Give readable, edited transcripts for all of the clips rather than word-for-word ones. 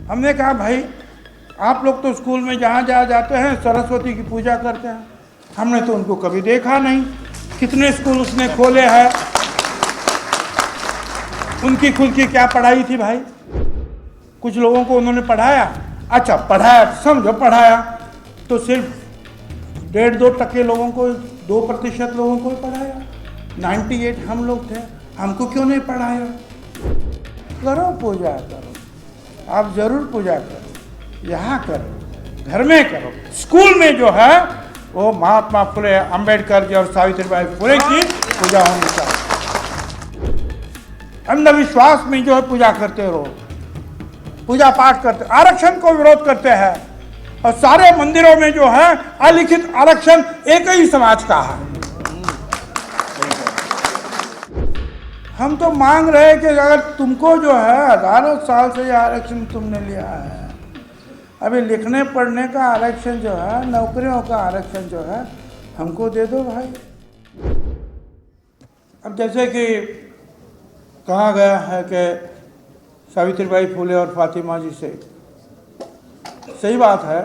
हमने कहा भाई आप लोग तो स्कूल में जहाँ जहाँ जाते हैं सरस्वती की पूजा करते हैं, हमने तो उनको कभी देखा नहीं। कितने स्कूल उसने खोले हैं, उनकी खुद की क्या पढ़ाई थी भाई? कुछ लोगों को उन्होंने पढ़ाया, अच्छा पढ़ाया समझो, पढ़ाया तो सिर्फ 1.5-2% लोगों को, 2% लोगों को ही पढ़ाया। 98 हम लोग थे, हमको क्यों नहीं पढ़ाया? करो पूजा करो, आप जरूर पूजा करो, यहाँ करो, घर में करो। स्कूल में जो है वो महात्मा फुले, अंबेडकर जी और सावित्रीबाई फुले की पूजा होनी चाहिए। अंधविश्वास में जो है पूजा करते रहो, पूजा पाठ करते, आरक्षण को विरोध करते हैं, और सारे मंदिरों में जो है अलिखित आरक्षण एक ही समाज का है। हम तो मांग रहे हैं कि अगर तुमको जो है हजारों साल से आरक्षण तुमने लिया है, अभी लिखने पढ़ने का आरक्षण जो है, नौकरियों का आरक्षण जो है, हमको दे दो भाई। अब जैसे कि कहा गया है कि सावित्रीबाई फुले और फातिमा जी से, सही बात है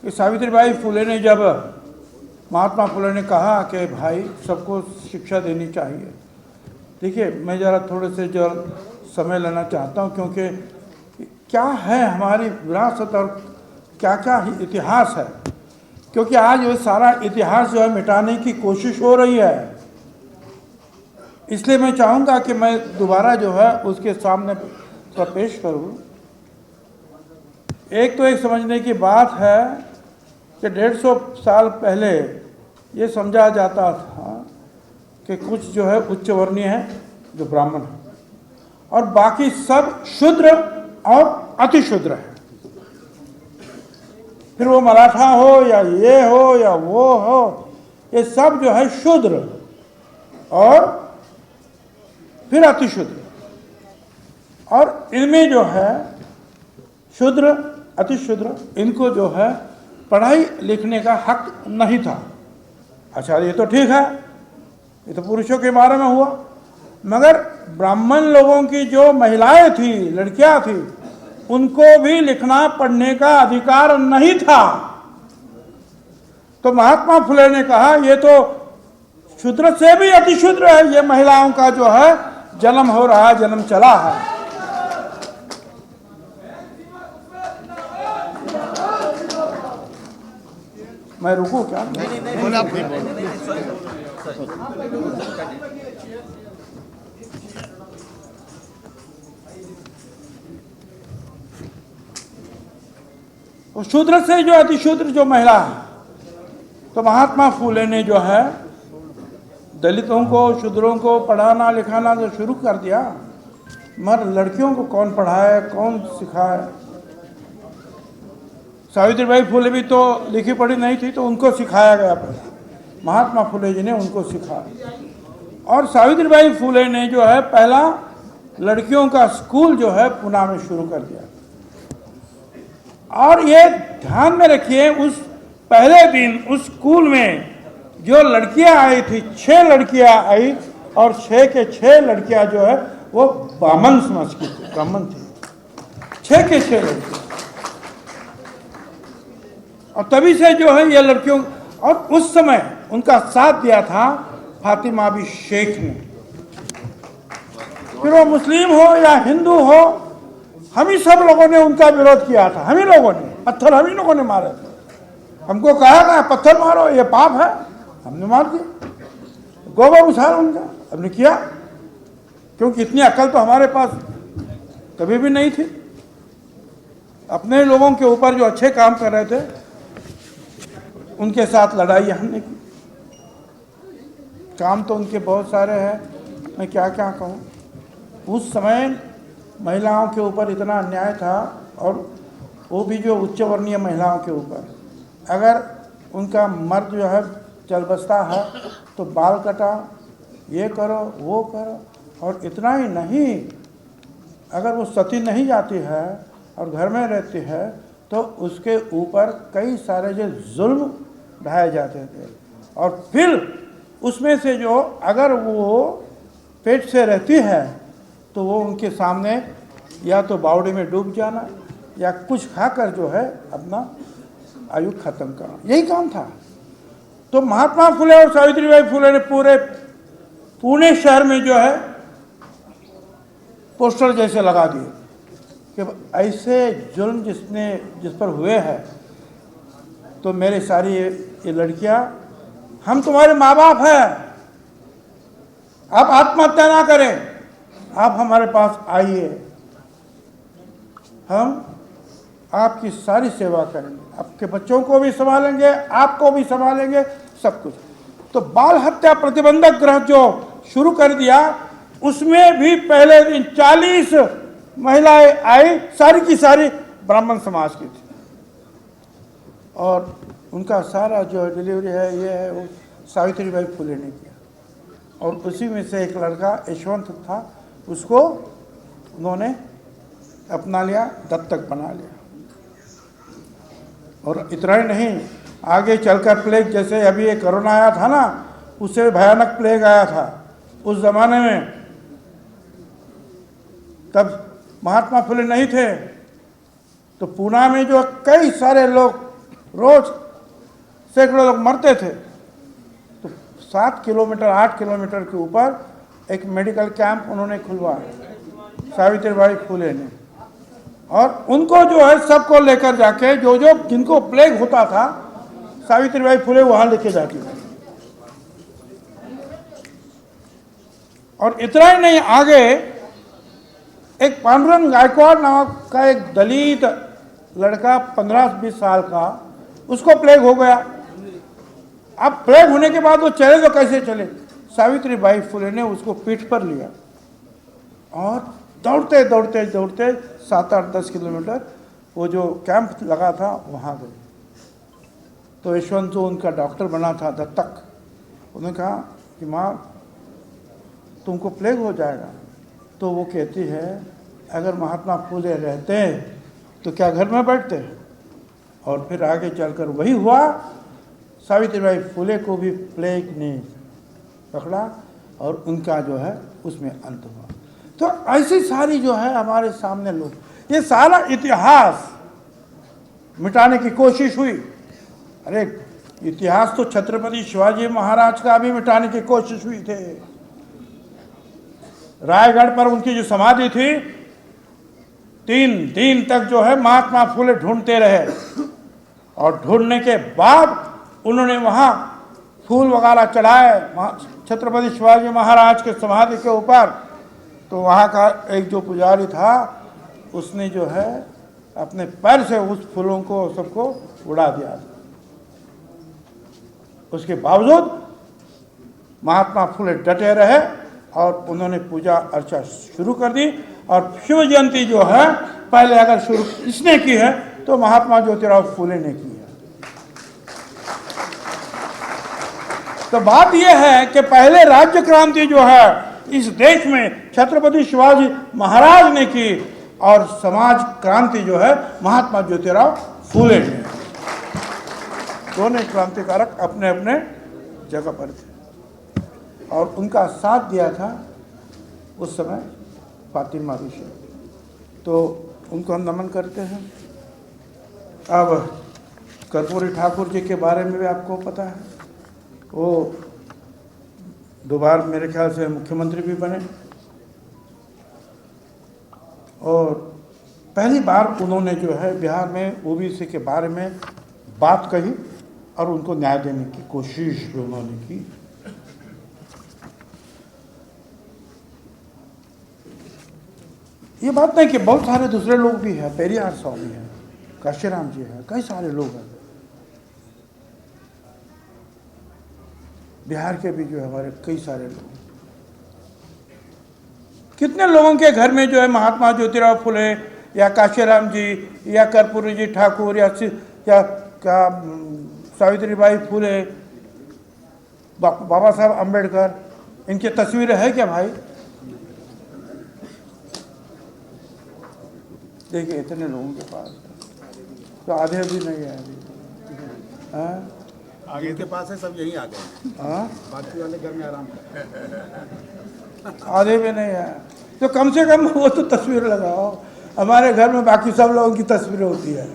कि सावित्रीबाई फुले ने जब महात्मा फुले ने कहा कि भाई सबको शिक्षा देनी चाहिए। देखिए मैं ज़रा थोड़े से जो समय लेना चाहता हूँ, क्योंकि क्या है हमारी विरासत और क्या क्या इतिहास है, क्योंकि आज वो सारा इतिहास जो है मिटाने की कोशिश हो रही है। इसलिए मैं चाहूँगा कि मैं दोबारा जो है उसके सामने पेश करूँ। एक तो एक समझने की बात है कि 150 साल पहले ये समझा जाता था कि कुछ जो है उच्च वर्णीय है जो ब्राह्मण है, और बाकी सब शूद्र और अति शूद्र है। फिर वो मराठा हो या ये हो या वो हो, ये सब जो है शूद्र और फिर अति शूद्र, और इनमें जो है शूद्र अति शूद्र, इनको जो है पढ़ाई लिखने का हक नहीं था। अच्छा ये तो ठीक है, ये तो पुरुषों के बारे में हुआ, मगर ब्राह्मण लोगों की जो महिलाएं थी, लड़कियां थी, उनको भी लिखना पढ़ने का अधिकार नहीं था। तो महात्मा फुले ने कहा ये तो शूद्र से भी अति शूद्र है, ये महिलाओं का जो है जन्म हो रहा है, जन्म चला है। मैं रुकूं क्या? शूद्र से जो अति शूद्र जो महिला है, तो महात्मा फुले ने जो है दलितों को, शूद्रों को पढ़ाना लिखाना तो शुरू कर दिया, मगर लड़कियों को कौन पढ़ाए, कौन सिखाए? सावित्रीबाई फुले भी तो लिखी पढ़ी नहीं थी, तो उनको सिखाया गया पहले, महात्मा फुले जी ने उनको सिखाया। और सावित्रीबाई फुले ने जो है पहला लड़कियों का स्कूल जो है पुणे में शुरू कर दिया। और ये ध्यान में रखिए, उस पहले दिन उस स्कूल में जो लड़कियां आई थी, 6 लड़कियां आई, और 6 के 6 लड़कियां जो है वो ब्राह्मण समाज की थी, ब्राह्मण थी, 6 के 6 लड़कियां। और तभी से जो है ये लड़कियों, और उस समय उनका साथ दिया था फातिमा बी शेख ने। फिर वो मुस्लिम हो या हिंदू हो, हम ही सब लोगों ने उनका विरोध किया था। हम ही लोगों ने पत्थर, हम ही लोगों ने मारे थे। हमको कहा गया पत्थर मारो, ये पाप है, हमने मार दिया। गोबर उछाल उनका हमने किया, क्योंकि इतनी अकल तो हमारे पास कभी भी नहीं थी। अपने लोगों के ऊपर जो अच्छे काम कर रहे थे उनके साथ लड़ाई हमने की। काम तो उनके बहुत सारे हैं, मैं क्या क्या कहूँ। उस समय महिलाओं के ऊपर इतना अन्याय था, और वो भी जो उच्च वर्णीय महिलाओं के ऊपर, अगर उनका मर्द जो है चल बसता है तो बाल कटा, ये करो वो करो। और इतना ही नहीं, अगर वो सती नहीं जाती है और घर में रहती है तो उसके ऊपर कई सारे जो जुल्म ढाए जाते थे। और फिर उसमें से जो अगर वो पेट से रहती है तो वो उनके सामने या तो बावड़े में डूब जाना या कुछ खाकर जो है अपना आयु खत्म करना, यही काम था। तो महात्मा फुले और सावित्रीबाई फुले ने पूरे पुणे शहर में जो है पोस्टर जैसे लगा दिए कि ऐसे जुल्म जिस पर हुए हैं, तो मेरे सारी ये लड़कियां, हम तुम्हारे माँ बाप हैं, आप आत्महत्या ना करें, आप हमारे पास आइए, हम आपकी सारी सेवा करेंगे, आपके बच्चों को भी संभालेंगे, आपको भी संभालेंगे, सब कुछ। तो बाल हत्या प्रतिबंधक गृह जो शुरू कर दिया, उसमें भी पहले दिन 40 महिलाएं आई, सारी की सारी ब्राह्मण समाज की थी, और उनका सारा जो डिलीवरी है ये है वो सावित्रीबाई फुले ने किया। और उसी में से एक लड़का यशवंत था, उसको उन्होंने अपना लिया, दत्तक बना लिया। और इतना ही नहीं, आगे चलकर प्लेग, जैसे अभी ये कोरोना आया था ना, उससे भयानक प्लेग आया था उस जमाने में, तब महात्मा फुले नहीं थे, तो पूना में जो कई सारे लोग, रोज सैकड़ों लोग मरते थे, तो 7 किलोमीटर 8 किलोमीटर के ऊपर एक मेडिकल कैंप उन्होंने खुलवाया सावित्रीबाई फुले ने, और उनको जो है सबको लेकर जाके, जो जिनको प्लेग होता था, सावित्रीबाई फुले वहां लेके जाती थी। और इतना ही नहीं, आगे एक पांडुरंग गायकवाड़ नामक का एक दलित लड़का 15-20 साल का, उसको प्लेग हो गया। अब प्लेग होने के बाद वो चले तो कैसे चले? सावित्रीबाई फुले ने उसको पीठ पर लिया और दौड़ते दौड़ते दौड़ते 7-8-10 किलोमीटर वो जो कैंप लगा था वहाँ गए। तो यशवंत जो उनका डॉक्टर बना था, दत्तक, उन्होंने कहा कि माँ तुमको प्लेग हो जाएगा। तो वो कहती है, अगर महात्मा फुले रहते तो क्या घर में बैठते? और फिर आगे चलकर वही हुआ, सावित्रीबाई फुले को भी प्लेग ने पकड़ा और उनका जो है उसमें अंत हुआ। तो ऐसी सारी जो है हमारे सामने लोग, ये सारा इतिहास मिटाने की कोशिश हुई। अरे इतिहास तो छत्रपति शिवाजी महाराज का भी मिटाने की कोशिश हुई थे। रायगढ़ पर उनकी जो समाधि थी, 3 दिन तक जो है महात्मा फुले ढूंढते रहे, और ढूंढने के बाद उन्होंने वहां फूल वगैरह चढ़ाए छत्रपति शिवाजी महाराज के समाधि के ऊपर। तो वहां का एक जो पुजारी था, उसने जो है अपने पैर से उस फूलों को सबको उड़ा दिया। उसके बावजूद महात्मा फुले डटे रहे और उन्होंने पूजा अर्चा शुरू कर दी। और शिव जयंती जो है पहले अगर शुरू इसने की है तो महात्मा ज्योतिराव फुले ने की है। तो बात यह है कि पहले राज्य क्रांति जो है इस देश में छत्रपति शिवाजी महाराज ने की, और समाज क्रांति जो है महात्मा ज्योतिराव फुले ने। दोनों क्रांतिकारक अपने अपने जगह पर थे, और उनका साथ दिया था उस समय फातिमा ऋषि। तो उनको हम नमन करते हैं। अब कर्पूरी ठाकुर जी के बारे में भी आपको पता है, वो 2 बार मेरे ख्याल से मुख्यमंत्री भी बने, और पहली बार उन्होंने जो है बिहार में ओबीसी के बारे में बात कही और उनको न्याय देने की कोशिश भी उन्होंने की। ये बात नहीं कि बहुत सारे दूसरे लोग भी हैं, पेरियार स्वामी हैं, काशीराम जी हैं, कई सारे लोग हैं बिहार के भी, जो है हमारे कई सारे लोग। कितने लोगों के घर में जो है महात्मा ज्योतिराव फुले या काशीराम जी या कर्पूरी जी ठाकुर या सावित्रीबाई फुले, बाबा साहब अम्बेडकर, इनकी तस्वीरें है क्या भाई? देखिए इतने लोगों के पास, तो आधे भी नहीं है अभी। आगे के पास है, सब यही आ गए। हाँ, बाकी वाले घर में आराम कर। आधे भी नहीं है, तो कम से कम वो तो तस्वीर लगाओ। हमारे घर में बाकी सब लोगों की तस्वीरें होती है।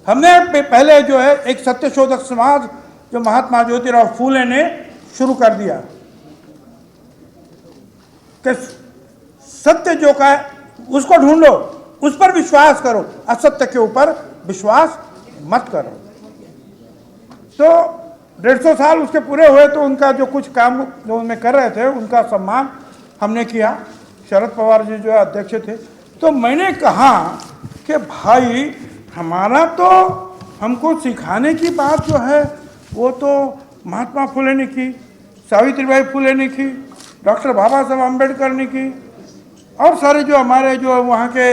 हमने पहले जो है एक सत्यशोधक समाज जो महात्मा ज्योतिराव फूले ने शुरू कर दिया कि सत्य जो का है उसको ढूंढो, उस पर विश्वास करो, असत्य के ऊपर विश्वास मत करो। तो 150 साल उसके पूरे हुए तो उनका जो कुछ काम जो उनमें कर रहे थे उनका सम्मान हमने किया। शरद पवार जी जो अध्यक्ष थे, तो मैंने कहा कि भाई हमारा तो हमको सिखाने की बात जो है वो तो महात्मा फुले ने की, सावित्रीबाई फुले ने की, डॉक्टर बाबा साहब अम्बेडकर ने की, और सारे जो हमारे जो वहाँ के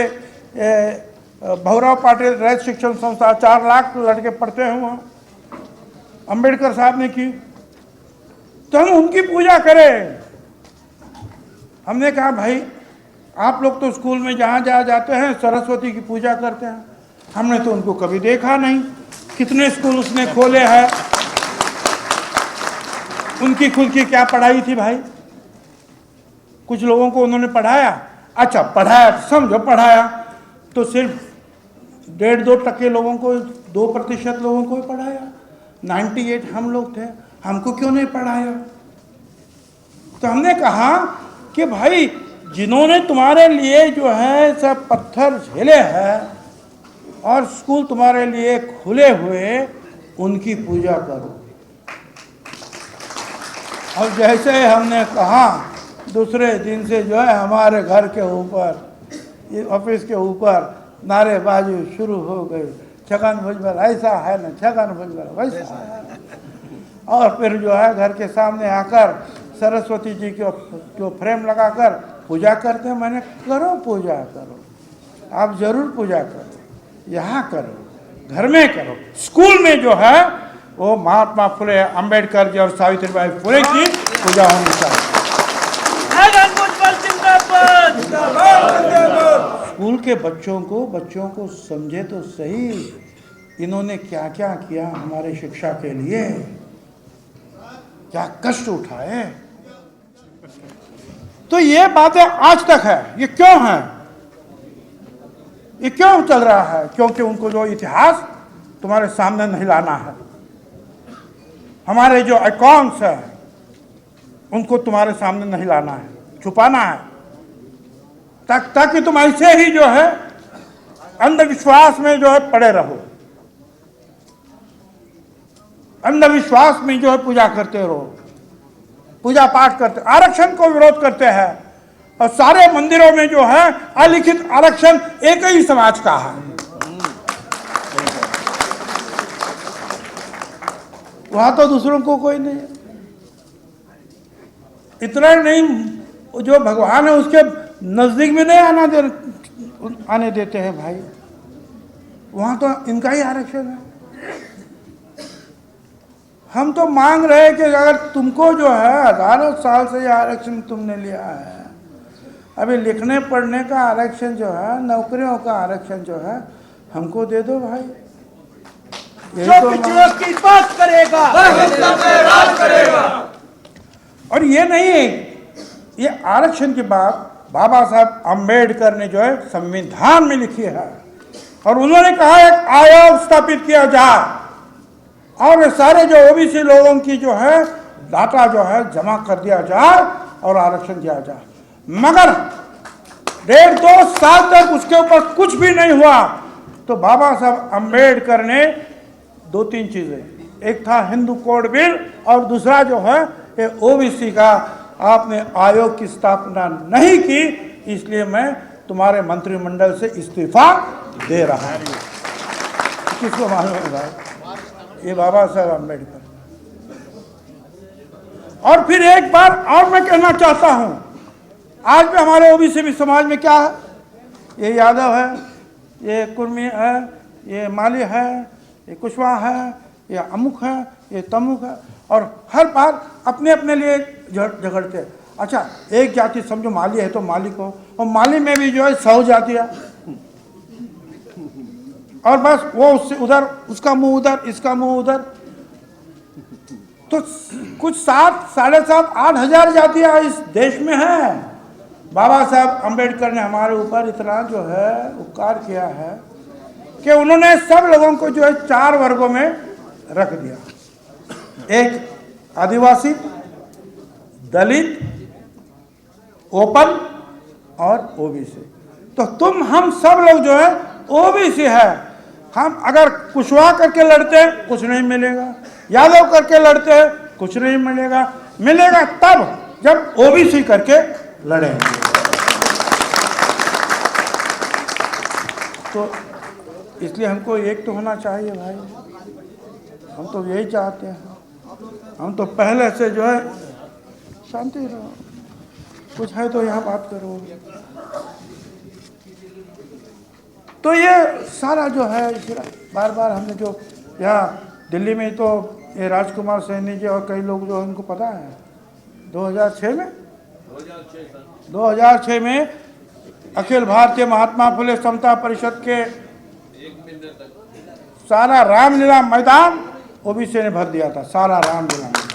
भौराव पाटिल रैत शिक्षण संस्था 4 लाख लड़के पढ़ते हैं वहाँ, अम्बेडकर साहब ने की, तो हम उनकी पूजा करें। हमने कहा भाई आप लोग तो स्कूल में जहाँ जहाँ जाते हैं सरस्वती की पूजा करते हैं, हमने तो उनको कभी देखा नहीं। कितने स्कूल उसने खोले हैं, उनकी खुद की क्या पढ़ाई थी भाई? कुछ लोगों को उन्होंने पढ़ाया, अच्छा पढ़ाया समझो पढ़ाया, तो सिर्फ 1.5-2% लोगों को, 2% लोगों को ही पढ़ाया। 98 हम लोग थे, हमको क्यों नहीं पढ़ाया? तो हमने कहा कि भाई जिन्होंने तुम्हारे लिए जो है सब पत्थर झेले हैं और स्कूल तुम्हारे लिए खुले हुए, उनकी पूजा करो। और जैसे हमने कहा दूसरे दिन से जो है हमारे घर के ऊपर, ये ऑफिस के ऊपर नारेबाजी शुरू हो गई, छगन भुजबल ऐसा है ना, छगन भुजबल वैसा है। और फिर जो है घर के सामने आकर सरस्वती जी को फ्रेम लगाकर पूजा करते हैं। मैंने करो पूजा करो, आप जरूर पूजा करो, यहाँ करो, घर में करो, स्कूल में जो है वो महात्मा फुले, अम्बेडकर जी और सावित्रीबाई फुले की पूजा होनी चाहिए। स्कूल के बच्चों को समझे तो सही, इन्होंने क्या क्या किया हमारे शिक्षा के लिए, क्या कष्ट उठाए। तो ये बातें आज तक है। ये क्यों है? ये क्यों चल रहा है? क्योंकि उनको जो इतिहास तुम्हारे सामने नहीं लाना है, हमारे जो अकाउंट्स है उनको तुम्हारे सामने नहीं लाना है, छुपाना है, ताकि तुम ऐसे ही जो है अंधविश्वास में जो है पड़े रहो, अंधविश्वास में जो है पूजा करते रहो, पूजा पाठ करते, आरक्षण को विरोध करते हैं। और सारे मंदिरों में जो है अलिखित आरक्षण एक ही समाज का है, वहां तो दूसरों को कोई नहीं। इतना नहीं, जो भगवान है उसके नजदीक में नहीं आने देते हैं भाई, वहां तो इनका ही आरक्षण है। हम तो मांग रहे हैं कि अगर तुमको जो है हजारों साल से ये आरक्षण तुमने लिया है, अभी लिखने पढ़ने का आरक्षण जो है, नौकरियों का आरक्षण जो है, हमको दे दो भाई। जो पिछड़ों की बात करेगा राज करेगा। और ये नहीं, ये आरक्षण की बात बाबा साहब अम्बेडकर ने जो है संविधान में लिखी है, और उन्होंने कहा एक आयोग स्थापित किया जाए और ये सारे जो ओबीसी लोगों की जो है डाटा जो है जमा कर दिया जाए और आरक्षण दिया जाए। मगर 1.5-2 साल तक उसके ऊपर कुछ भी नहीं हुआ। तो बाबा साहब अम्बेडकर ने 2-3 चीजें, एक था हिंदू कोड बिल और दूसरा जो है ये ओबीसी का आपने आयोग की स्थापना नहीं की, इसलिए मैं तुम्हारे मंत्रिमंडल से इस्तीफा दे रहा हूं। किसको मालूम है भाई? ये बाबा साहब अम्बेडकर। और फिर एक बार और मैं कहना चाहता हूं, आज भी हमारे ओबीसी समाज में क्या है, ये यादव है, ये कुर्मी है, ये माली है, ये कुशवाहा है, ये अमुक है, ये तमुक है, और हर बार अपने अपने लिए झगड़ते। अच्छा, एक जाति समझो माली है तो माली को, और माली में भी जो है 100 जातियां, और बस वो उससे उधर, उसका मुंह उधर, इसका मुंह उधर। तो कुछ 7, 7.5, 8 हजार जातियां इस देश में हैं। बाबा साहब अंबेडकर ने हमारे ऊपर इतना जो है उपकार किया है कि उन्होंने सब लोगों को जो है 4 वर्गों में रख दिया। एक आदिवासी, दलित, ओपन और ओबीसी। तो तुम हम सब लोग जो है ओबीसी है। हम अगर कुशवाहा करके लड़ते हैं कुछ नहीं मिलेगा, यादव करके लड़ते हैं कुछ नहीं मिलेगा, मिलेगा तब जब ओबीसी करके लड़ेंगे। तो इसलिए हमको एक तो होना चाहिए भाई, हम तो यही चाहते हैं। हम तो पहले से जो है शांति रहो, कुछ है तो यहाँ बात करो। तो ये सारा जो है बार बार हमने जो यहाँ दिल्ली में तो ये राजकुमार सैनी जी और कई लोग जो इनको पता है 2006 में अखिल भारतीय महात्मा फुले समता परिषद के सारा रामलीला मैदान ओबीसी ने भर दिया था, सारा रामलीला मैदान।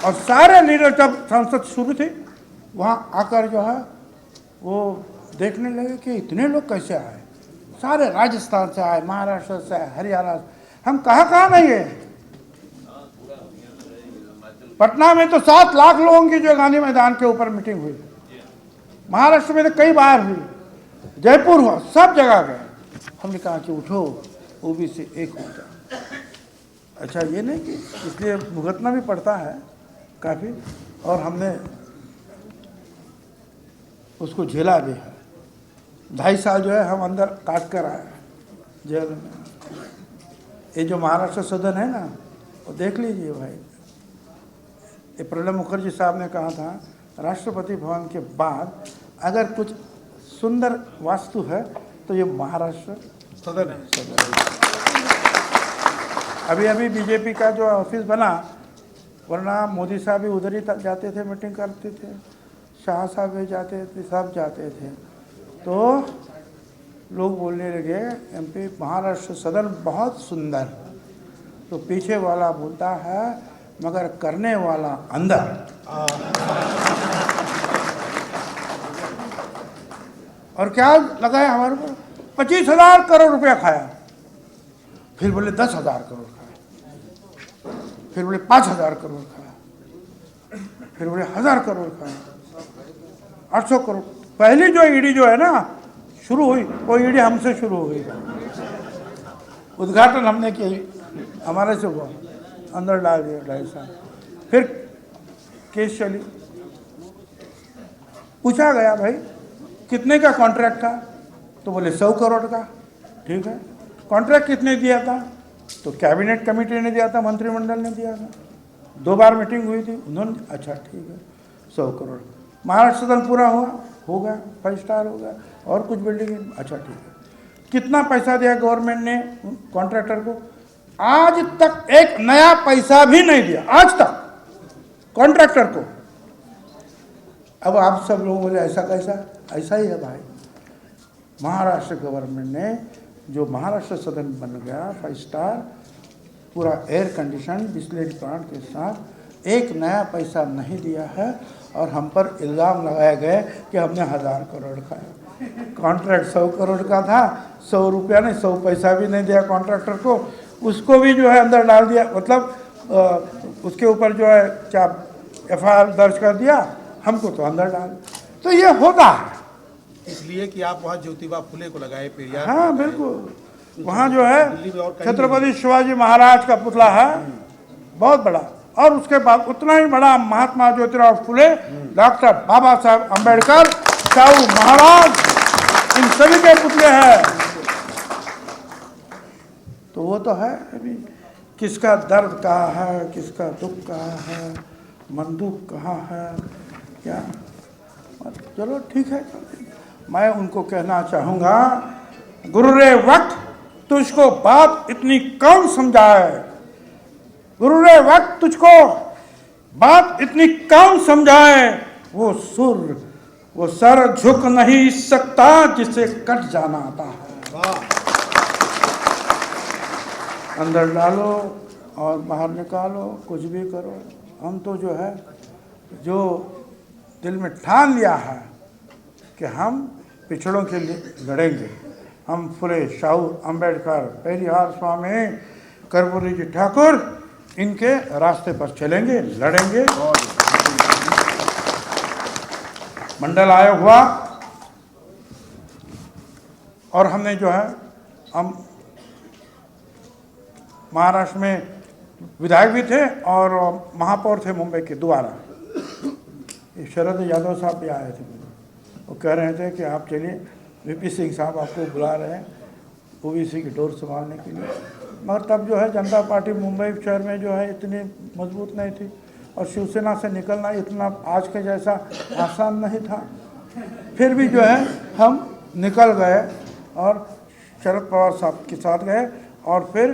और सारे लीडर जब संसद शुरू थी वहाँ आकर जो है वो देखने लगे कि इतने लोग कैसे आए, सारे राजस्थान से आए, महाराष्ट्र से आए, हरियाणा से। हम कहाँ नहीं गए। पटना में तो 7 लाख लोगों की जो गांधी मैदान के ऊपर मीटिंग हुई, महाराष्ट्र में तो कई बार हुई, जयपुर हुआ, सब जगह गए। हमने कहा कि उठो ओबीसी एक हो जाए। अच्छा ये नहीं कि इसलिए भुगतना भी पड़ता है काफ़ी, और हमने उसको झेला भी है। 2.5 साल जो है हम अंदर काट कर आए जेल में। ये जो महाराष्ट्र सदन है ना वो देख लीजिए भाई, ये प्रणब मुखर्जी साहब ने कहा था राष्ट्रपति भवन के बाद अगर कुछ सुंदर वास्तु है तो ये महाराष्ट्र सदन है। अभी बीजेपी का जो ऑफिस बना, वरना मोदी साहब भी उधर ही जाते थे, मीटिंग करते थे, शाह साहब भी जाते थे, सब जाते थे। तो लोग बोलने लगे एमपी महाराष्ट्र सदन बहुत सुंदर। तो पीछे वाला बोलता है मगर करने वाला अंदर। और क्या लगाया हमारे ऊपर, 25,000 करोड़ रुपया खाया। फिर बोले 10,000 करोड़ खाया, फिर बोले 5,000 करोड़ खाया, फिर बोले 1,000 करोड़ खाया, 800 करोड़। पहली जो ईडी जो है ना शुरू हुई वो ईडी हमसे शुरू हो गई। उद्घाटन हमने किया, हमारे से हुआ, अंदर डाल दिया 2.5 साल। फिर केस चली, पूछा गया भाई कितने का कॉन्ट्रैक्ट था, तो बोले 100 करोड़ का। ठीक है, कॉन्ट्रैक्ट कितने दिया था, तो कैबिनेट कमेटी ने दिया था, मंत्रिमंडल ने दिया था। 2 बार मीटिंग हुई थी, उन्होंने अच्छा ठीक है 100 करोड़। महाराष्ट्र सदन पूरा हुआ, हो गया 5 स्टार हो गया, और कुछ बिल्डिंग, अच्छा ठीक है। कितना पैसा दिया गवर्नमेंट ने कॉन्ट्रैक्टर को, आज तक एक नया पैसा भी नहीं दिया, आज तक कॉन्ट्रैक्टर को। अब आप सब लोग बोले ऐसा कैसा, ऐसा ही है भाई। महाराष्ट्र गवर्नमेंट ने जो महाराष्ट्र सदन बन गया 5 स्टार, पूरा एयर कंडीशन बिस्लेरी प्लांट के साथ, एक नया पैसा नहीं दिया है। और हम पर इल्ज़ाम लगाए गए कि हमने 1,000 करोड़ खाया। कॉन्ट्रैक्ट 100 करोड़ का था, 100 रुपया नहीं, 100 पैसा भी नहीं दिया कॉन्ट्रैक्टर को, उसको भी जो है अंदर डाल दिया। मतलब उसके ऊपर जो है क्या FIR दर्ज कर दिया, हमको तो अंदर डाल। तो ये होता है इसलिए कि आप वहाँ ज्योतिबा फुले को लगाए पेरियार। हाँ बिल्कुल, वहाँ जो है दिल्ली में और कहीं छत्रपति शिवाजी महाराज का पुतला है बहुत बड़ा, और उसके बाद उतना ही बड़ा महात्मा ज्योतिराव फुले, डॉक्टर बाबा साहब अंबेडकर, साहू महाराज, इन सभी के पुतले हैं। तो वो तो है अभी किसका दर्द कहाँ है, किसका दुख कहाँ है, मन दुख कहाँ है क्या। चलो ठीक है, मैं उनको कहना चाहूँगा, गुरुरे वक्त तुझको बात इतनी कौन समझाए, गुरुरे वक्त तुझको बात इतनी कौन समझाए, वो सुर वो सर झुक नहीं सकता जिसे कट जाना आता है। अंदर डालो और बाहर निकालो, कुछ भी करो। हम तो जो है जो दिल में ठान लिया है कि हम पिछड़ों के लिए लड़ेंगे। हम फुले शाहू अंबेडकर, पेरियार स्वामी, कर्पूरी जी ठाकुर, इनके रास्ते पर चलेंगे, लड़ेंगे। मंडल आयोग हुआ और हमने जो है हम महाराष्ट्र में विधायक भी थे और महापौर थे मुंबई के दोबारा। शरद यादव साहब भी आए थे, वो कह रहे थे कि आप चलिए, वीपी सिंह साहब आपको बुला रहे हैं ओबीसी की डोर संभालने के लिए। मगर तब जो है जनता पार्टी मुंबई शहर में जो है इतनी मजबूत नहीं थी और शिवसेना से निकलना इतना आज के जैसा आसान नहीं था। फिर भी जो है हम निकल गए और शरद पवार साहब के साथ गए और फिर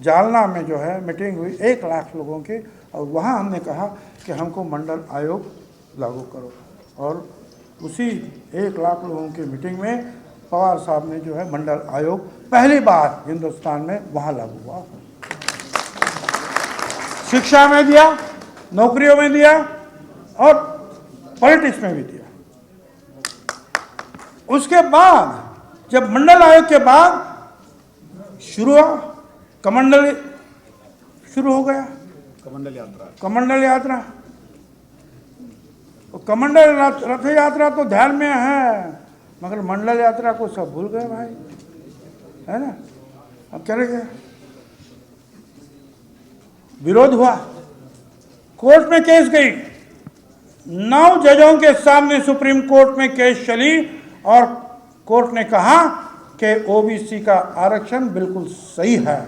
जालना में जो है मीटिंग हुई 1 लाख लोगों की, और वहाँ हमने कहा कि हमको मंडल आयोग लागू करो। और उसी 1 लाख लोगों की मीटिंग में पवार साहब ने जो है मंडल आयोग पहली बार हिंदुस्तान में वहाँ लागू हुआ। शिक्षा में दिया, नौकरियों में दिया और पॉलिटिक्स में भी दिया। उसके बाद जब मंडल आयोग के बाद शुरू हुआ, कमंडल शुरू हो गया, कमंडल यात्रा। कमंडल रथ यात्रा तो ध्यान में है, मगर मंडल यात्रा को सब भूल गए भाई, है ना। अब करेंगे, विरोध हुआ, कोर्ट में केस गई, 9 जजों के सामने सुप्रीम कोर्ट में केस चली और कोर्ट ने कहा कि ओबीसी का आरक्षण बिल्कुल सही है,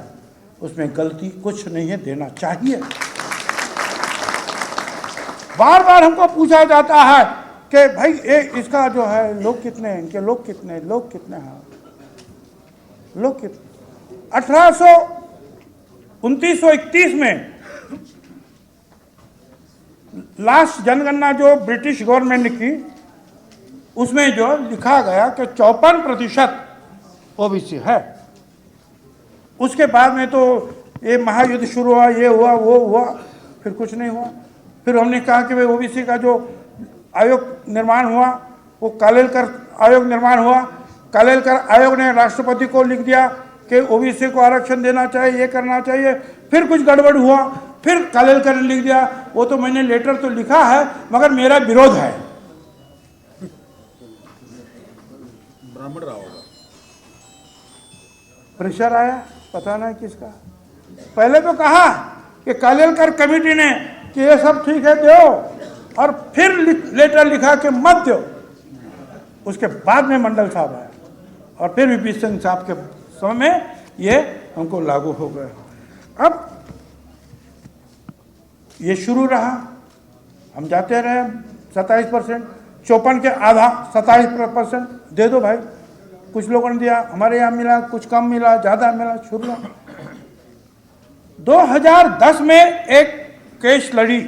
उसमें गलती कुछ नहीं है, देना चाहिए। बार बार हमको पूछा जाता है कि भाई इसका जो है लोग कितने हैं, इनके लोग कितने हैं, लोग कितने हैं, लोग कितने। 1929 में लास्ट जनगणना जो ब्रिटिश गवर्नमेंट ने की, उसमें जो लिखा गया कि 54% ओबीसी है। उसके बाद में तो ये महायुद्ध शुरू हुआ, ये हुआ, वो हुआ, फिर कुछ नहीं हुआ। फिर हमने कहा कि भाई ओबीसी का जो आयोग निर्माण हुआ वो कालेलकर आयोग निर्माण हुआ। कालेलकर आयोग ने राष्ट्रपति को लिख दिया कि ओबीसी को आरक्षण देना चाहिए, ये करना चाहिए। फिर कुछ गड़बड़ हुआ, फिर कालेलकर ने लिख दिया। वो तो मैंने लेटर तो लिखा है मगर मेरा विरोध है। ब्राह्मण रहा होगा, प्रेशर आया, पता नहीं किसका। पहले तो कहा कि कालेलकर कमेटी ने कि ये सब ठीक है दो, और फिर लेटर लिखा कि मत दो। उसके बाद में मंडल साहब आए और फिर वीपी सिंह साहब के समय में ये हमको लागू हो गए। अब ये शुरू रहा, हम जाते रहे 27%, 54 के आधा 27% दे दो भाई। कुछ लोगों ने दिया, हमारे यहाँ मिला, कुछ कम मिला, ज़्यादा मिला, शुरू रहा। 2010 में एक केस लड़ी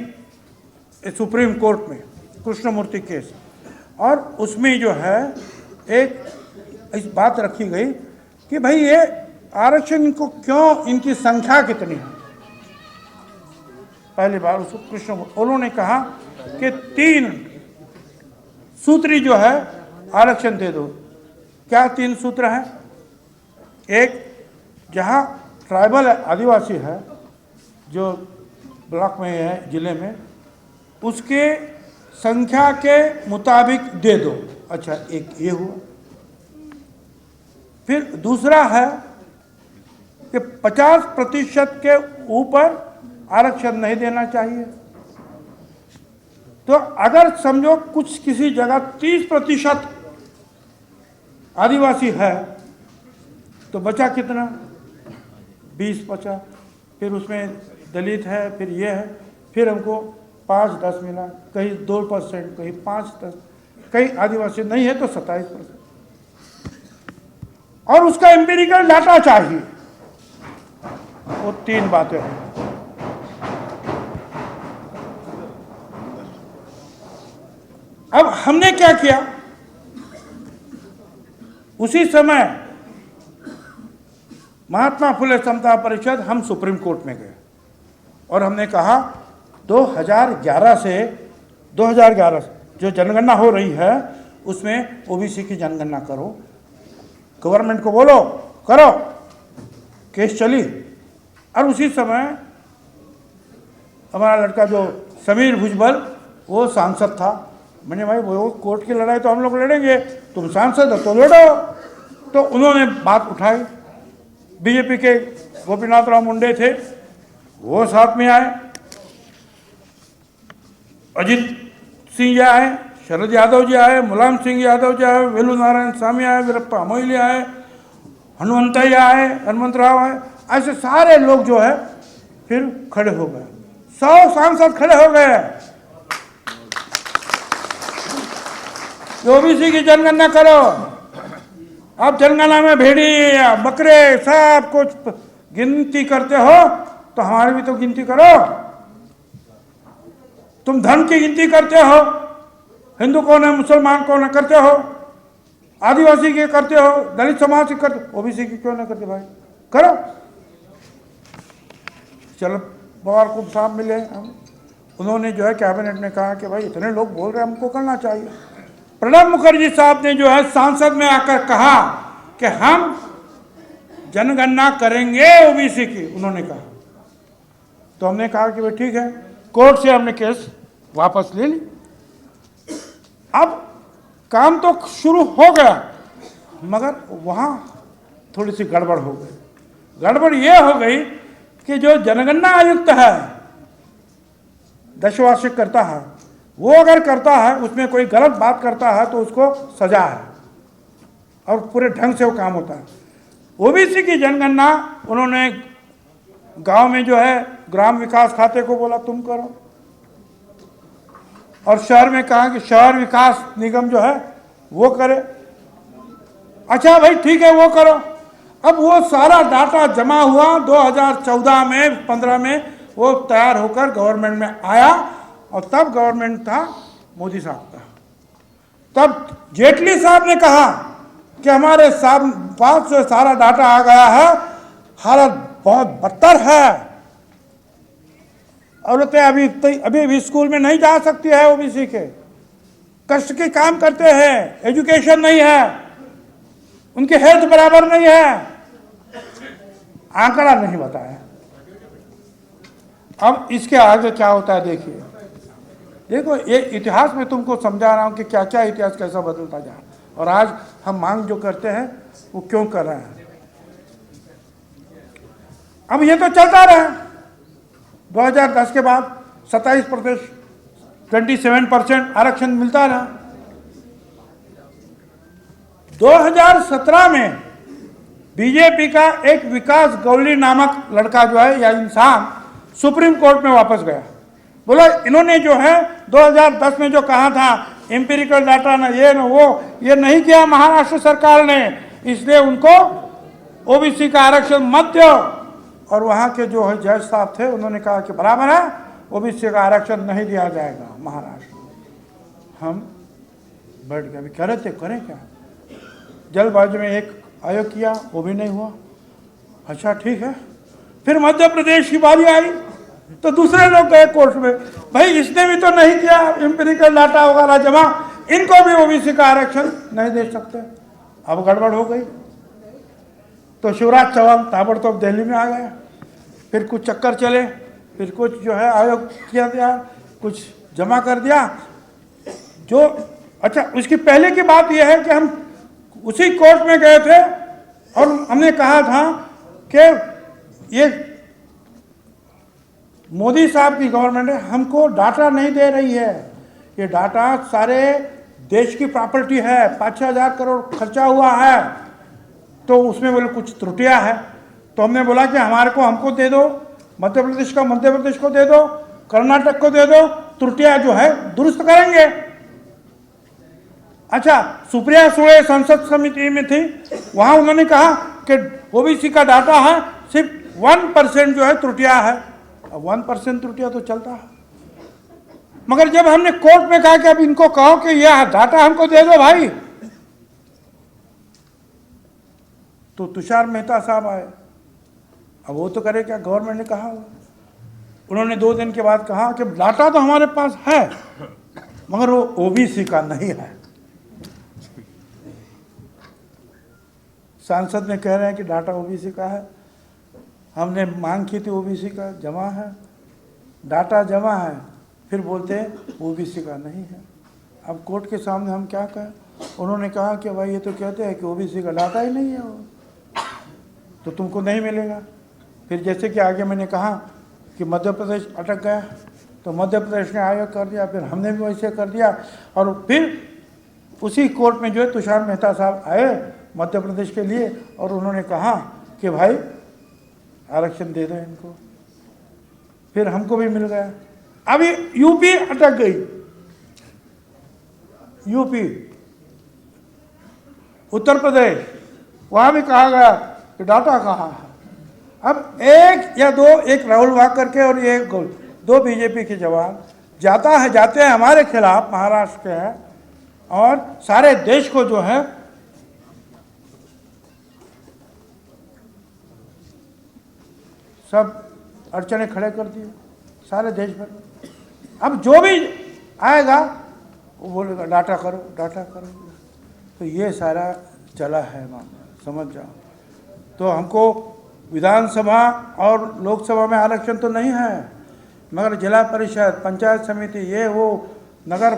सुप्रीम कोर्ट में, कृष्णमूर्ति केस, और उसमें जो है एक इस बात रखी गई कि भाई ये आरक्षण इनको क्यों, इनकी संख्या कितनी है। पहली बार उसको कृष्णमूर्ति उन्होंने कहा कि 3 सूत्री जो है आरक्षण दे दो। क्या 3 सूत्र हैं? एक, जहाँ ट्राइबल है, आदिवासी है, जो ब्लॉक में है, जिले में, उसके संख्या के मुताबिक दे दो। अच्छा, एक ये हुआ। फिर दूसरा है कि 50% के ऊपर आरक्षण नहीं देना चाहिए। तो अगर समझो कुछ किसी जगह 30% आदिवासी है तो बचा कितना? 20-50। फिर उसमें दलित है, फिर ये है, फिर हमको 5-10 मिला, कहीं 2%, कहीं 5-10, कहीं आदिवासी नहीं है तो 27%। और उसका एम्पिरिकल डाटा चाहिए। वो 3 बातें हैं। अब हमने क्या किया, उसी समय महात्मा फुले समता परिषद, हम सुप्रीम कोर्ट में गए और हमने कहा 2011 से जो जनगणना हो रही है उसमें ओबीसी की जनगणना करो, गवर्नमेंट को बोलो करो, केस चली। और उसी समय हमारा लड़का जो समीर भुजबल वो सांसद था। मैंने भाई वो कोर्ट की लड़ाई तो हम लोग लड़ेंगे, तुम सांसद हो तो लड़ो। तो उन्होंने बात उठाई, बीजेपी के गोपीनाथ राव मुंडे थे वो साथ में आए, अजीत सिंह जी आए, शरद यादव जी आए, मुलायम सिंह यादव जी आए, वेलू नारायण स्वामी आए, वीरप्पा मोइली आए, हनुमंतैया आए, हनुमंत राव आए, ऐसे सारे लोग जो है फिर खड़े हो गए, 100 सांसद खड़े हो गए। ओबीसी की जनगणना करो। आप जनगणना में भेड़िया बकरे सब कुछ गिनती करते हो तो हमारी भी तो गिनती करो। तुम धर्म की गिनती करते हो, हिंदू कौन है मुसलमान कौन है करते हो, आदिवासी की करते हो, दलित समाज की करते हो, ओबीसी की क्यों नहीं करते भाई? करो। चलो पवार को साहब मिले हम, उन्होंने जो है कैबिनेट में कहा कि भाई इतने लोग बोल रहे हैं हमको करना चाहिए। प्रणब मुखर्जी साहब ने जो है सांसद में आकर कहा कि हम जनगणना करेंगे ओबीसी की, उन्होंने कहा। तो हमने कहा कि भाई ठीक है, कोर्ट से हमने केस वापस ले ली। अब काम तो शुरू हो गया मगर वहाँ थोड़ी सी गड़बड़ हो गई। गड़बड़ ये हो गई कि जो जनगणना आयुक्त है, 10 वार्षिक करता है, वो अगर करता है उसमें कोई गलत बात करता है तो उसको सजा है और पूरे ढंग से वो काम होता है। ओबीसी की जनगणना उन्होंने गांव में जो है ग्राम विकास खाते को बोला तुम करो, और शहर में कहा कि शहर विकास निगम जो है वो करे। अच्छा भाई ठीक है वो करो। अब वो सारा डाटा जमा हुआ 2014 में 15 में वो तैयार होकर गवर्नमेंट में आया, और तब गवर्नमेंट था मोदी साहब का। तब जेटली साहब ने कहा कि हमारे पास जो सारा डाटा आ गया है, हालत बहुत बदतर है, औरतें अभी स्कूल में नहीं जा सकती है, ओबीसी के कष्ट के काम करते हैं, एजुकेशन नहीं है, उनके हेल्थ बराबर नहीं है, आंकड़ा नहीं बताया। अब इसके आगे क्या होता है देखिए, देखो ये इतिहास में तुमको समझा रहा हूं कि क्या क्या इतिहास कैसा बदलता जा, और आज हम मांग जो करते हैं वो क्यों कर रहे हैं। अब ये तो चलता रहा, 2010 के बाद 27% आरक्षण मिलता रहा। 2017 में बीजेपी का एक विकास गौली नामक लड़का जो है या इंसान सुप्रीम कोर्ट में वापस गया, बोला इन्होंने जो है 2010 में जो कहा था एम्पिरिकल डाटा ना ये ना वो, ये नहीं किया महाराष्ट्र सरकार ने, इसलिए उनको ओबीसी का आरक्षण मत दो। और वहाँ के जो है जज साहब थे उन्होंने कहा कि बराबर है, ओबीसी का आरक्षण नहीं दिया जाएगा महाराष्ट्र। हम बैठ गए, अभी कह रहे थे करें क्या, जल्दबाजी में एक आयोग किया वो भी नहीं हुआ। अच्छा ठीक है, फिर मध्य प्रदेश की बारी आई तो दूसरे लोग गए कोर्ट में, भाई इसने भी तो नहीं किया एम्पिरिकल डाटा वगैरह जमा, इनको भी ओबीसी का आरक्षण नहीं दे सकते। अब गड़बड़ हो गई तो शिवराज चौहान ताबड़तोड़ दिल्ली में आ गया, फिर कुछ चक्कर चले, फिर कुछ जो है आयोग किया गया, कुछ जमा कर दिया जो। अच्छा उसकी पहले की बात यह है कि हम उसी कोर्ट में गए थे और हमने कहा था कि ये मोदी साहब की गवर्नमेंट हमको डाटा नहीं दे रही है, ये डाटा सारे देश की प्रॉपर्टी है, 5-6 हज़ार करोड़ खर्चा हुआ है, तो उसमें बोले कुछ त्रुटियां है। तो हमने बोला कि हमको दे दो, मध्य प्रदेश को दे दो, कर्नाटक को दे दो, त्रुटियां जो है दुरुस्त करेंगे। अच्छा सुप्रिया सुळे संसद समिति में थी, वहां उन्होंने कहा कि ओबीसी का डाटा है सिर्फ 1% जो है त्रुटियां है। 1% त्रुटियां तो चलता है, मगर जब हमने कोर्ट में कहा कि अब इनको कहो कि यह डाटा हमको दे दो भाई, तो तुषार मेहता साहब आए। अब वो तो करे क्या, गवर्नमेंट ने कहा, उन्होंने 2 दिन के बाद कहा कि डाटा तो हमारे पास है मगर वो ओबीसी का नहीं है। सांसद में कह रहे हैं कि डाटा ओबीसी का है। हमने मांग की थी ओबीसी का जमा है, डाटा जमा है, फिर बोलते हैं ओबीसी का नहीं है। अब कोर्ट के सामने हम क्या कहें? उन्होंने कहा कि भाई ये तो कहते हैं कि ओबीसी का डाटा ही नहीं है वो, तो तुमको नहीं मिलेगा। फिर जैसे कि आगे मैंने कहा कि मध्य प्रदेश अटक गया, तो मध्य प्रदेश ने आयोग कर दिया, फिर हमने भी वैसे कर दिया। और फिर उसी कोर्ट में जो है तुषार मेहता साहब आए मध्य प्रदेश के लिए और उन्होंने कहा कि भाई आरक्षण दे दो इनको, फिर हमको भी मिल गया। अभी यूपी अटक गई, यूपी, उत्तर प्रदेश, वहां भी कहा गया कि डाटा कहाँ है। अब एक या दो, एक राहुल वाकर के और एक दो बीजेपी के जवान जाते हैं हमारे खिलाफ, महाराष्ट्र के हैं, और सारे देश को जो है सब अड़चने खड़े कर दिए, सारे देश भर। अब जो भी आएगा वो बोलेगा डाटा करो, डाटा करो। तो ये सारा चला है मामला, समझ जाओ। तो हमको विधानसभा और लोकसभा में आरक्षण तो नहीं है, मगर जिला परिषद, पंचायत समिति, ये वो नगर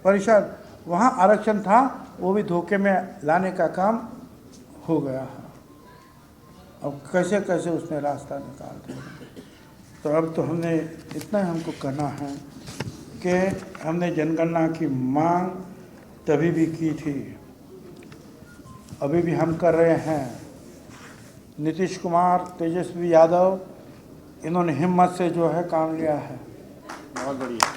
परिषद, वहाँ आरक्षण था, वो भी धोखे में लाने का काम हो गया है। अब कैसे कैसे उसने रास्ता निकाल दिया। तो अब तो हमने इतना हमको करना है कि हमने जनगणना की मांग तभी भी की थी, अभी भी हम कर रहे हैं। नीतीश कुमार, तेजस्वी यादव, इन्होंने हिम्मत से जो है काम लिया है, बहुत बढ़िया।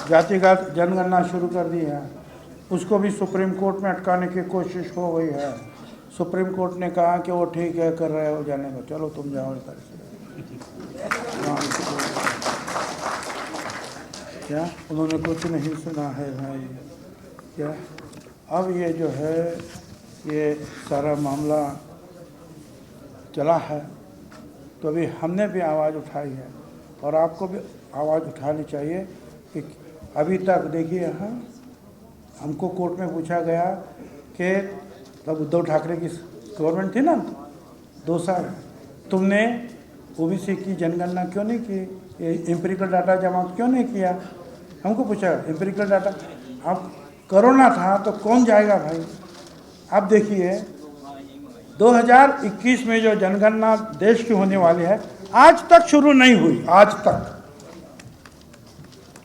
जातिगत जनगणना शुरू कर दी है, उसको भी सुप्रीम कोर्ट में अटकाने की कोशिश हो गई है। सुप्रीम कोर्ट ने कहा कि वो ठीक है, कर रहे हो, जाने को, चलो तुम जाओ इधर से। क्या उन्होंने कुछ नहीं सुना है भाई? क्या अब ये जो है ये सारा मामला चला है, तो अभी हमने भी आवाज़ उठाई है और आपको भी आवाज़ उठानी चाहिए कि अभी तक देखिए, यहाँ हमको कोर्ट में पूछा गया कि तब उद्धव ठाकरे की गवर्नमेंट थी ना 2 साल, तुमने ओबीसी की जनगणना क्यों नहीं की, ये एम्पिरिकल डाटा जमा क्यों नहीं किया? हमको पूछा एम्पिरिकल डाटा। अब कोरोना था तो कौन जाएगा भाई? अब देखिए 2021 में जो जनगणना देश की होने वाली है, आज तक शुरू नहीं हुई। आज तक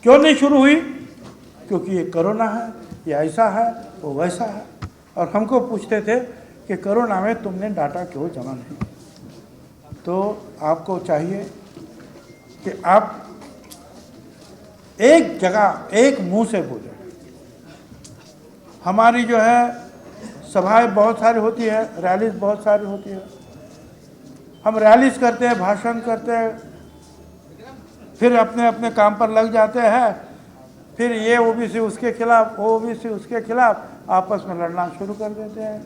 क्यों नहीं शुरू हुई? क्योंकि ये कोरोना है, ये ऐसा है, वो वैसा है। और हमको पूछते थे कि कोरोना में तुमने डाटा क्यों जमा नहीं? तो आपको चाहिए कि आप एक जगह एक मुंह से बोले। हमारी जो है सभाएं बहुत सारी होती है, रैलीज बहुत सारी होती है, हम रैलीज करते हैं, भाषण करते हैं, फिर अपने अपने काम पर लग जाते हैं, फिर ये ओबीसी उसके खिलाफ, वो ओबीसी उसके खिलाफ आपस में लड़ना शुरू कर देते हैं।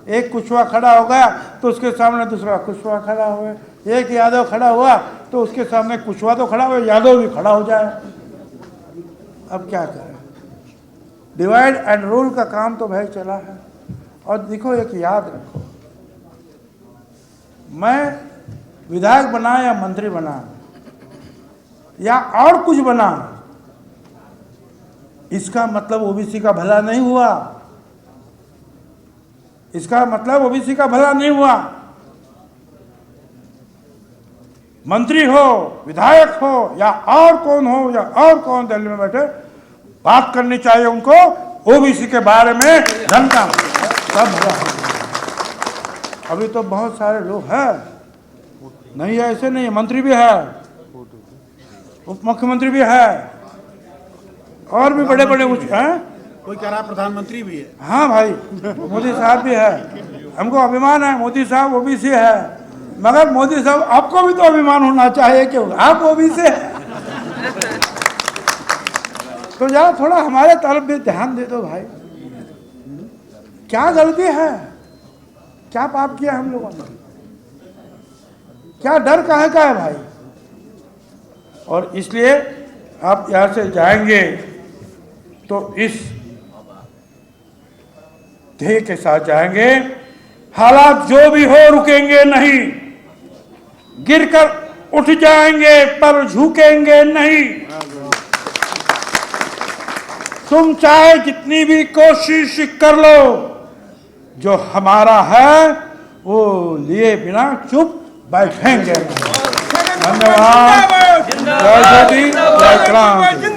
एक कुशवा खड़ा हो गया तो उसके सामने दूसरा कुशवा खड़ा हुआ, एक यादव खड़ा हुआ तो उसके सामने कुशवा तो खड़ा हुआ, यादव भी खड़ा हो जाए। अब क्या करें? डिवाइड एंड रूल का काम तो भाई चला है। और देखो, एक याद रखो, मैं विधायक बना या मंत्री बना या और कुछ बना, इसका मतलब ओबीसी का भला नहीं हुआ। इसका मतलब ओबीसी का भला नहीं हुआ। मंत्री हो, विधायक हो या और कौन हो या और कौन दिल्ली में बैठे, बात करनी चाहिए उनको ओबीसी के बारे में, जनता सब भला। अभी तो बहुत सारे लोग हैं, नहीं ऐसे नहीं, मंत्री भी है, उप मुख्यमंत्री भी है, और भी बड़े बड़े कुछ हैं। कोई कह रहा है प्रधानमंत्री भी है। हाँ भाई, मोदी साहब भी है, हमको अभिमान है, मोदी साहब ओबीसी है। मगर मोदी साहब आपको भी तो अभिमान होना चाहिए कि आप ओबीसी है। तो जरा थोड़ा हमारे तरफ भी ध्यान दे दो भाई। क्या गलती है, क्या पाप किया हम लोगों ने, क्या डर काहे का है भाई? और इसलिए आप यहाँ से जाएंगे तो इस ध्येय के साथ जाएंगे, हालात जो भी हो रुकेंगे नहीं, गिरकर उठ जाएंगे पर झुकेंगे नहीं। तुम चाहे जितनी भी कोशिश कर लो, जो हमारा है वो लिए बिना चुप बैठेंगे। धन्यवाद। जय श्री जय क्रांति।